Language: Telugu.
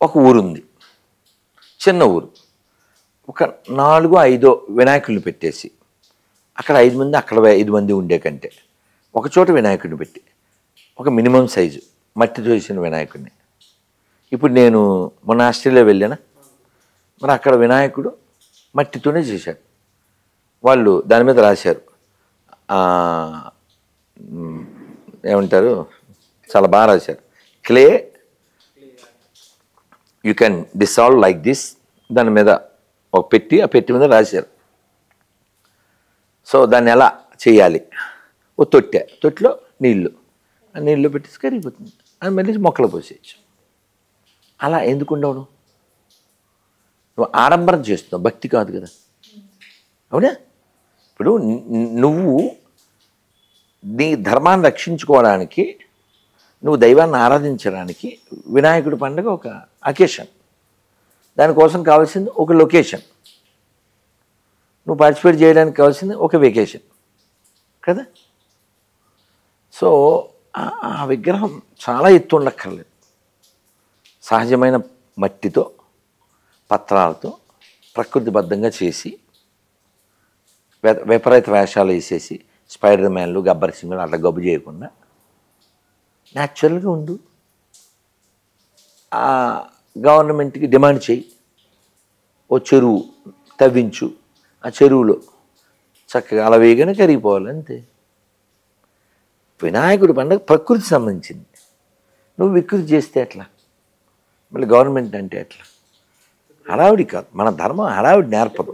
ఒక ఊరుంది, చిన్న ఊరు. ఒక 4-5 వినాయకుల్ని పెట్టేసి, అక్కడ 5 మంది, అక్కడ 5 మంది ఉండే కంటే ఒకచోట వినాయకుడిని పెట్టి, ఒక మినిమం సైజు మట్టితో చేసిన వినాయకుడిని. ఇప్పుడు నేను మొన్న ఆస్ట్రేలియా వెళ్ళానా, మరి అక్కడ వినాయకుడు మట్టితోనే చేశాడు. వాళ్ళు దాని మీద రాశారు, ఏమంటారు, చాలా బాగా రాశారు, clay you can dissolve like this. దాని మీద ఒక పెట్టి, ఆ పెట్టి మీద రాశారు. సో దాన్ని ఎలా చేయాలి, ఓ తొట్టిలో నీళ్ళు, ఆ నీళ్ళు పెట్టేసి కరిగిపోతుంది, అది మళ్ళీ మొక్కలు పోసేయచ్చు. అలా ఎందుకు ఉండవు? నువ్వు ఆడంబరం చేస్తున్నావు, భక్తి కాదు కదా, అవునా? ఇప్పుడు నువ్వు నీ ధర్మాన్ని రక్షించుకోవడానికి, నువ్వు దైవాన్ని ఆరాధించడానికి వినాయకుడి పండుగ ఒక అకేషన్. దానికోసం కావాల్సింది ఒక లొకేషన్, నువ్వు పార్టిసిపేట్ చేయడానికి కావాల్సింది ఒక వెకేషన్ కదా. సో ఆ విగ్రహం చాలా ఎత్తు ఉండక్కర్లేదు, సహజమైన మట్టితో, పత్రాలతో ప్రకృతిబద్ధంగా చేసి, విపరీత వేషాలు వేసేసి స్పైడర్ మ్యాన్లు, గబ్బర్ సింగ్లు అట్లా గబ్బు చేయకుండా న్యాచురల్గా ఉండు. గవర్నమెంట్కి డిమాండ్ చేయి, ఓ చెరువు తవ్వించు, ఆ చెరువులో చక్కగా అలా వేయగానే కరిగిపోవాలి, అంతే. వినాయకుడి పండుగ ప్రకృతికి సంబంధించింది, నువ్వు వికృతి చేస్తే ఎట్లా? మళ్ళీ గవర్నమెంట్ అంటే ఎట్లా? హడావుడి కాదు, మన ధర్మం హడావుడి నేర్పదు.